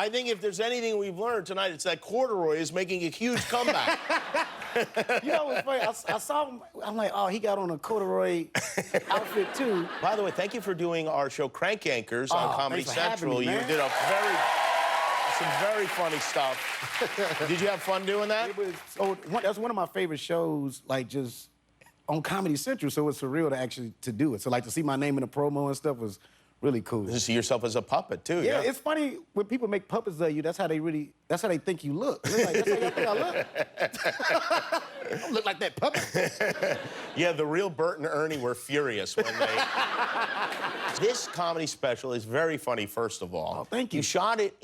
I think if there's anything we've learned tonight, it's that corduroy is making a huge comeback. You know what's funny? I saw him, I'm like, oh, he got on a corduroy outfit too. By the way, thank you for doing our show Crank Yankers on Comedy Central. Me, you did some very funny stuff. Did you have fun doing that? That's one of my favorite shows, like just on Comedy Central, so it's surreal to actually do it. So like to see my name in the promo and stuff was really cool. To see yourself as a puppet too. Yeah, it's funny when people make puppets of you. That's how they think you look. They're like, that's how you think I look. I don't look like that puppet. Yeah, the real Bert and Ernie were furious when they. This comedy special is very funny. First of all, oh, thank you. You shot it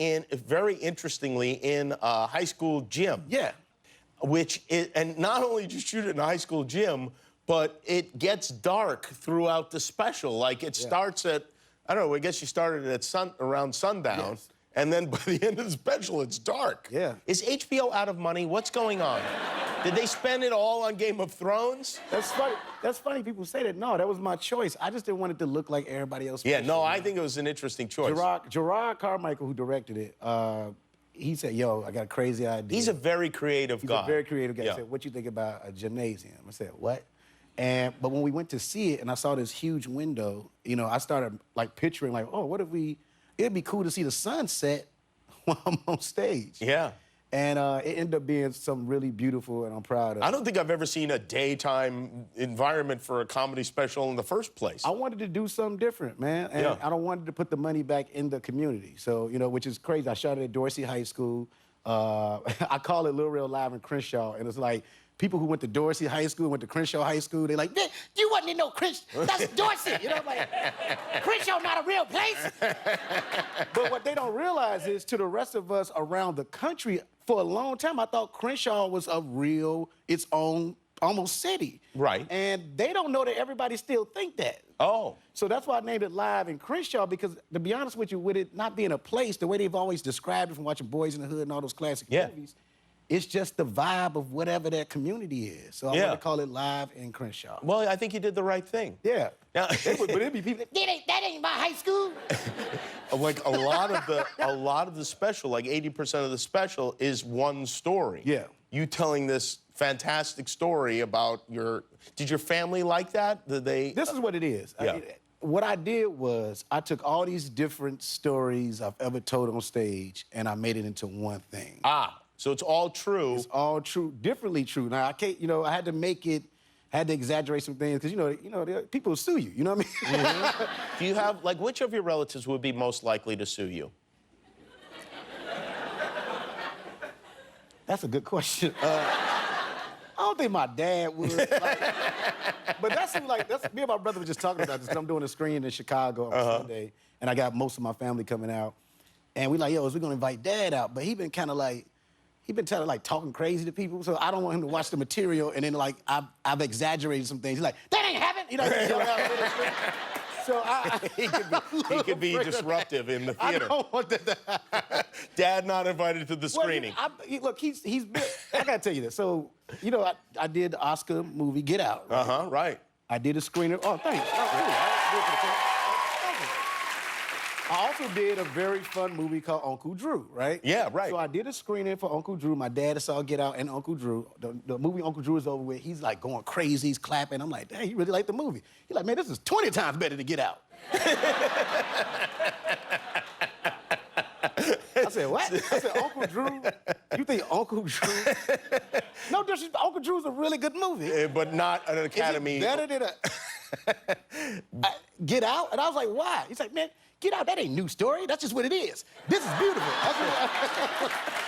very interestingly in a high school gym. Yeah. And not only did you shoot it in a high school gym, but it gets dark throughout the special. Like it starts at, I don't know, I guess you started at around sundown, yes. And then by the end of the special, it's dark. Yeah. Is HBO out of money? What's going on? Did they spend it all on Game of Thrones? That's funny. That's funny people say that. No, that was my choice. I just didn't want it to look like everybody else. Yeah, no, I think it was an interesting choice. Gerard Carmichael, who directed it, he said, yo, I got a crazy idea. He's a very creative guy. He's a very creative guy. Yeah. He said, what you think about a gymnasium? I said, what? But when we went to see it and I saw this huge window, you know, I started like picturing like, oh, what if it'd be cool to see the sunset while I'm on stage. Yeah. And it ended up being something really beautiful, and I'm proud of it. I don't think I've ever seen a daytime environment for a comedy special in the first place. I wanted to do something different, man. And I don't want to put the money back in the community. So, you know, which is crazy. I shot it at Dorsey High School. I call it Lil Rel Live in Crenshaw, and it's like, people who went to Dorsey High School, went to Crenshaw High School, they're like, you wasn't in no Crenshaw, that's Dorsey. You know, like, Crenshaw not a real place. But what they don't realize is, to the rest of us around the country, for a long time, I thought Crenshaw was its own almost city. Right. And they don't know that everybody still think that. Oh. So that's why I named it Live in Crenshaw, because to be honest with you, with it not being a place, the way they've always described it from watching Boys in the Hood and all those classic movies, it's just the vibe of whatever that community is. So I want to call it Live in Crenshaw. Well, I think you did the right thing. Yeah. Now, but it'd be people, that ain't my high school. Like a lot of the special, like 80% of the special is one story. Yeah. You telling this fantastic story about did your family like that? Did they? This is what it is. Yeah. What I did was I took all these different stories I've ever told on stage and I made it into one thing. Ah. So it's all true. It's all true, differently true. Now, I can't, you know, I had to make it, had to exaggerate some things, because, you know, people will sue you, you know what I mean? Mm-hmm. Do you have, like, which of your relatives would be most likely to sue you? That's a good question. I don't think my dad would. But that's me and my brother were just talking about this, because I'm doing a screening in Chicago on Sunday, and I got most of my family coming out. And we like, yo, we're gonna invite Dad out, but he been kind of like talking crazy to people, so I don't want him to watch the material, and then like I've exaggerated some things. He's like, that ain't happening, you know. So he could be disruptive in the theater. I don't want that. Dad not invited to the screening. Look, he's been, I gotta tell you this. So, you know, I did the Oscar movie Get Out. Right? Right. I did a screener. Oh, thanks. I also did a very fun movie called Uncle Drew, right? Yeah, right. So I did a screening for Uncle Drew. My dad saw Get Out and Uncle Drew. The movie Uncle Drew is over with. He's like going crazy, he's clapping. I'm like, dang, you really like the movie? He's like, man, this is 20 times better than Get Out. I said, what? I said, Uncle Drew? You think Uncle Drew? No disrespect, Uncle Drew's a really good movie. But not an Academy. Is it better than Get Out? And I was like, why? He's like, man, Get Out, that ain't new story. That's just what it is. This is beautiful.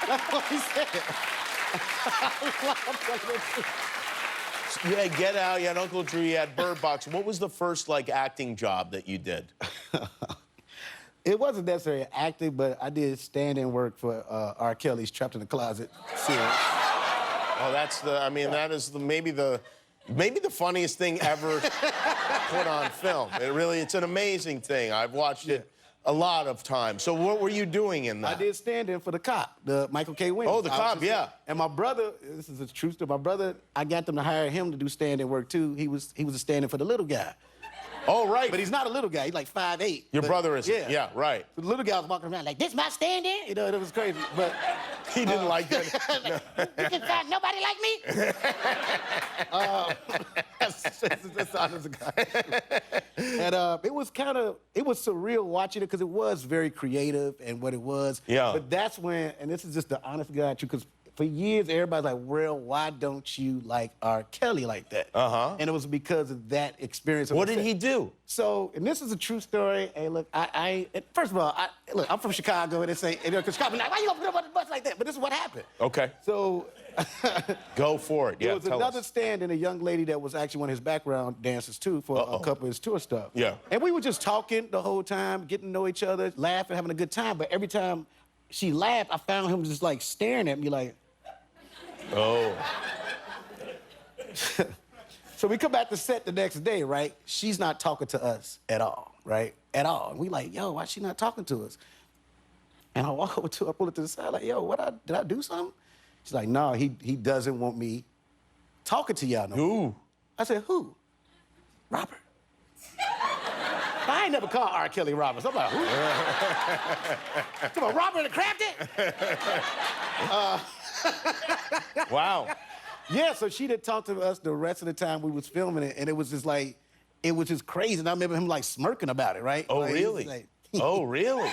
That's what he said. You had Get Out, you had Uncle Drew, you had Bird Box. What was the first, like, acting job that you did? It wasn't necessarily acting, but I did stand-in work for R. Kelly's Trapped in the Closet series. Oh, that's that is maybe the funniest thing ever put on film. It's an amazing thing. I've watched it a lot of times. So what were you doing in that? I did stand-in for the cop, the Michael K. Williams. Oh, the cop, yeah. And my brother, this is a true story, my brother, I got them to hire him to do stand-in work too. He was a stand-in for the little guy. Oh, right. But he's not a little guy. He's like 5'8". Your brother is. Yeah, right. The little guy was walking around like, this my stand-in? You know, it was crazy. But he didn't like that. you can find nobody like me? That's honest guy. And it was surreal watching it because it was very creative and what it was. Yeah. But that's when, and this is just the honest guy truth, because for years, everybody's like, Rel, why don't you like R. Kelly like that? Uh-huh. And it was because of that experience. What did he do? So, and this is a true story. Hey, look, first of all, look, I'm from Chicago, and they say, because Chicago, like, why you gonna put up on the bus like that? But this is what happened. Okay. So, go for it. Yeah, there was another stand and a young lady that was actually one of his background dancers too for a couple of his tour stuff. Yeah. And we were just talking the whole time, getting to know each other, laughing, having a good time. But every time she laughed, I found him just like staring at me like. Oh. So we come back to set the next day, right? She's not talking to us at all, right? At all. And we like, yo, why she not talking to us? And I walk over to her, I pull it to the side, like, yo, did I do something? She's like, no, he doesn't want me talking to y'all no more. Who? I said, who? Robert. I ain't never called R. Kelly Robert. So I'm like, who? Come on, Robert the Crafty? Wow. Yeah, so she didn't talk to us the rest of the time we was filming it, and it was just like, it was just crazy. And I remember him like smirking about it, right? Oh, like, really? Like, oh, really?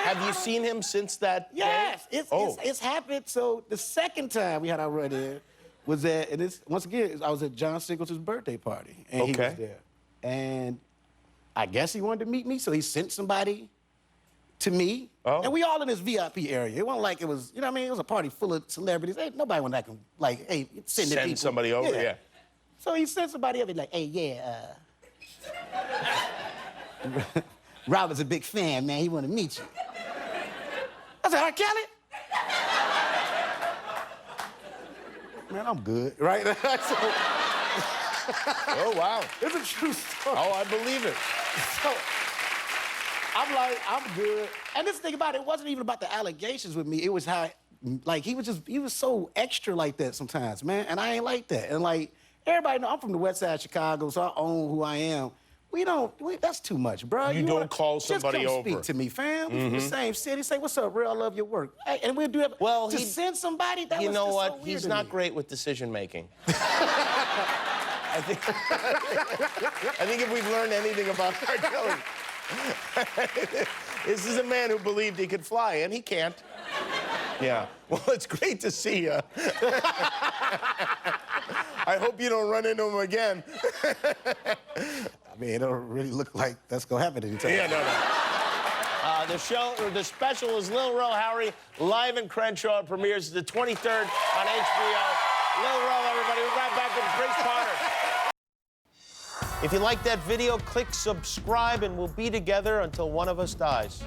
Have you seen him since that yes, day? It's happened. So the second time we had our run in was at, and it's, once again, I was at John Singleton's birthday party, and he was there. And I guess he wanted to meet me, so he sent somebody to me. Oh. And we all in this VIP area. It wasn't like it was, you know what I mean? It was a party full of celebrities. Ain't nobody wanted that can, like, hey, send people. Somebody over, yeah. So he sent somebody over, like, hey, yeah, Robert's a big fan, man. He want to meet you. I said, R. Kelly? Man, I'm good, right? Oh, wow. It's a true story. Oh, I believe it. So, I'm like, I'm good. And this thing about it wasn't even about the allegations with me. It was how, like, he was so extra like that sometimes, man. And I ain't like that. And, like, everybody know I'm from the west side of Chicago, so I own who I am. That's too much, bro. You don't call somebody just come over. Speak to me, fam. We from the same city. Say, what's up, Rel? I love your work. Hey, and we'll do that. Well, to send somebody, that you was know just what? so weird He's to not me. great with decision making. I think if we've learned anything about R. Kelly, this is a man who believed he could fly, and he can't. Yeah. Well, it's great to see you. I hope you don't run into him again. I mean, it don't really look like that's gonna happen anytime. Yeah, no. The special is Lil Rel Howery, live in Crenshaw. It premieres the 23rd on HBO. Lil Rel, everybody. We're right back with Grace Potter. If you like that video, click subscribe, and we'll be together until one of us dies.